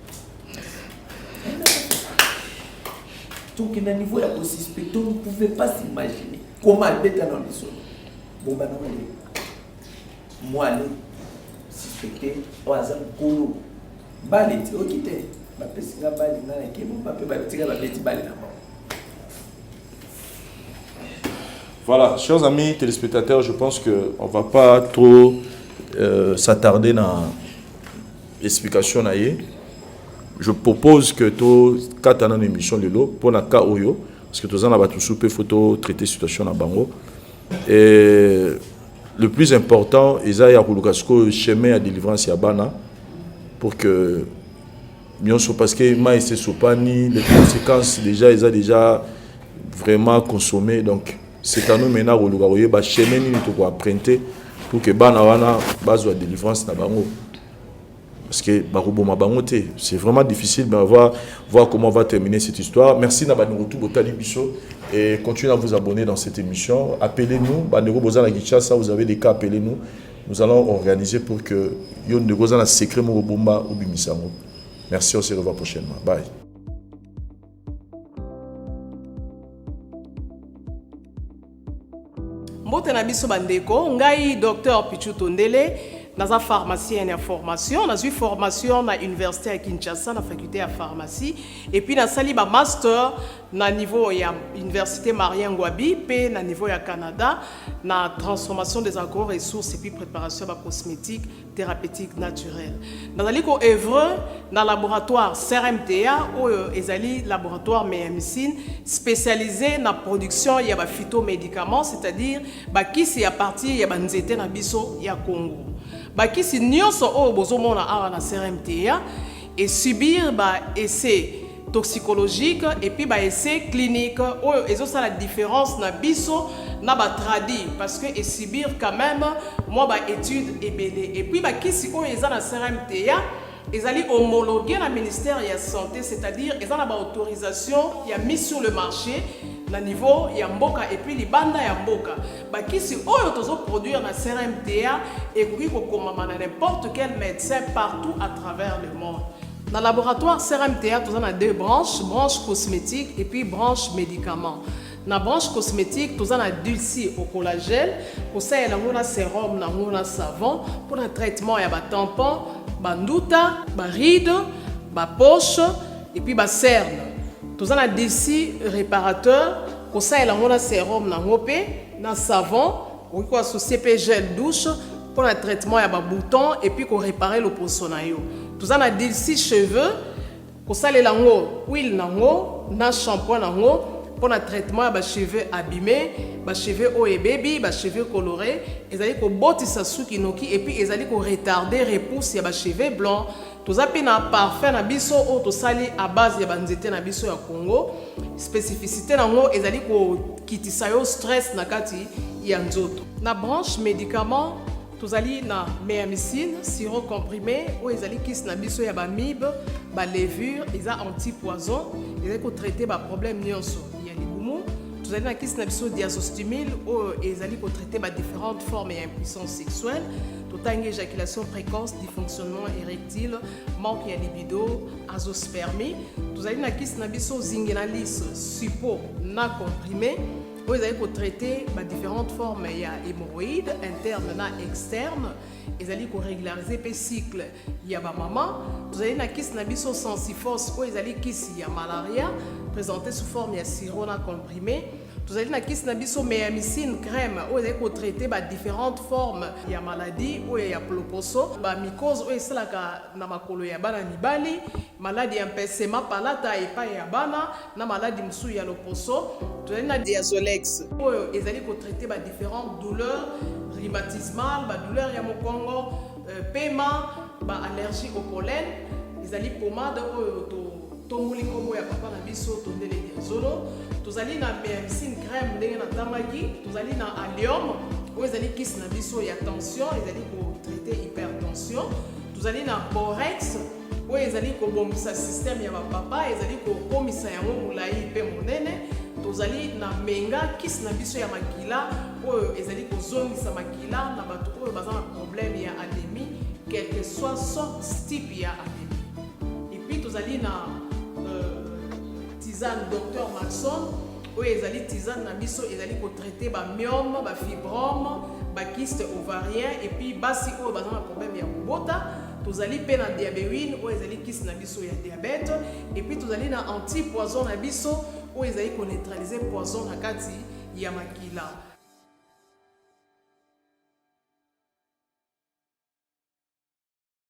Speaker 9: Donc, il y a un niveau de suspect, on ne pouvait pas s'imaginer comment elle était dans les zones. Bon, ben non, moi, aller suspecter au hasard, Kolo. Balé, tu es quitté. Ma personne a balé, n'a pas mon papa, ma petite balé là-bas.
Speaker 1: Voilà, chers amis téléspectateurs, je pense qu'on ne va pas trop s'attarder dans l'explication. Je propose que tu aies une émission pour la cas Oyo, parce que tu as une photo traiter la situation à Bango. Et le plus important, c'est qu'il y a un chemin à délivrance à Bana pour que parce que mais c'est sopani, les conséquences déjà ils ont déjà vraiment consommé. Donc c'est à nous maintenant de regarder bah chemin ni tout quoi emprunter pour que bana wana bazo délivrance na bango. Parce que c'est vraiment difficile, mais on va voir comment on va terminer cette histoire. Merci Nabani Retour Botali Bisso et continuez à vous abonner dans cette émission. Appelez-nous, Banero Bozana Gichasa, vous avez des cas, appelez-nous. Nous allons organiser pour que Yon de Gozana secret Morobomba ou Bimisango. Merci, on se revoit prochainement. Bye.
Speaker 14: Mbote na biso bandeko, ngai Dr Pichu Tondele. Dans la pharmacie, il y a une formation. Dans une formation à l'université à Kinshasa, dans la faculté de pharmacie. Et puis, dans le master, dans niveau de l'université Marien Ngouabi, puis dans niveau du Canada, dans la transformation des agro-ressources et puis préparation de cosmétiques, thérapeutiques naturelles. Dans le œuvre, dans le laboratoire CRMTA, ou le laboratoire médecine spécialisé dans la production de phytomédicaments, c'est-à-dire qui c'est à partir de nzete na biso ya Congo. Bakisi nyonso oyo bozomona awa na CRMTA et subir essai toxicologique et puis essai clinique oyo ezosala la différence na biso na tradi parce que et subir quand même moi étude ebele et puis bakisi oyo eza na CRMTA ezali homologué na ministère de la santé, c'est-à-dire ils ont la autorisation il y a mis sur le marché na niveau ya mboka et puis libanda ya mboka bakisi oyo tozo produire na CRMTA et koki kokomama na n'importe quel médecin partout à travers le monde. Dans le laboratoire CRMTA nous avons deux branches, branche cosmétique et puis branche médicaments. Dans la branche cosmétique, nous avons dulci au collagène, pour ça il y a un sérum, un savon pour le traitement il y a un tampon, banduta, ride, poche et puis cerne. Nous avons dulci réparateur, pour ça il y a un sérum, un savon, ou CP gel douche pour le traitement il y a un bouton et puis pour réparer le poissonayo. Nous avons dulci cheveux, pour ça il y a un huile, un shampoing, pour le traitement des cheveux abîmés, des cheveux haut et baby, des cheveux colorés, ils allaient ko botisa suki noki et puis ils allaient ko retarder repousse ya ba cheveux blancs. Tous appels na parfum na biso o to sali à base ya banzete na biso ya Congo. Spécificité nango ils allaient ko kitisa yo stress na kati ya nzoto. Na branche médicaments tous allés na méamycine, sirop comprimé, ou ils allaient kiss na biso ya ba mib, ba levure, ils a anti-poison, ils allaient ko traiter ba problème nyonso. Vous allez kiss na biso diazostimule ou ils allaient ko traiter ba différentes formes d'impuissance sexuelle, tout en éjaculation précoce, dysfonctionnement érectile, manque de libido, azoospermie. Vous allez na kiss na biso zingenalis, suppo na comprimé. Vous allez traiter différentes formes d'hémorroïdes internes et externes. Vous allez régulariser le cycle. Il y a maman. Vous allez traiter sensiphos. Vous allez traiter malaria présenté sous forme de sirop comprimé. Vous allez traiter méamycine crème. Vous allez traiter différentes formes de maladies. Il y a ploposo, mycose, na makolo ya bana mibali, maladie empêchement palata et pas ya bana, na maladie msu ya loposo. Vous allez diazolex. Ils allaient traiter différentes douleurs rhumatismales, douleurs ya mokongo, paiement, allergie au pollen. Ils allaient pommade tomuli kombo ya papa na biso tondele diazolo. Vous allez na médecine crème ndenge na tamaki. Vous allez na allium. Vous allez kiss na biso ya tension. Ils allaient traiter hypertension. Vous allez na borex. Vous allez kobombisa système ya papa. Ils allaient kokomisa yango mulai pe monene. Vous allez na menga kiss na biso ya makila. Ils allaient kozongisa makila na bato oyo baza na problème ya anémie, quel que soit sorte type ya anémie. Et puis vous allez na tisane Dr Maxon. Ils allaient tisane na biso, ils allaient traiter ba myome, ba fibrome, ba kyste ovarien et puis basi oyo baza na problème ya kobota. Vous allez payer na diabéine ou ils allaient kiss na biso ya diabète et puis vous allez na anti-poison na biso ou ils allaient neutraliser poison na kati ya makila.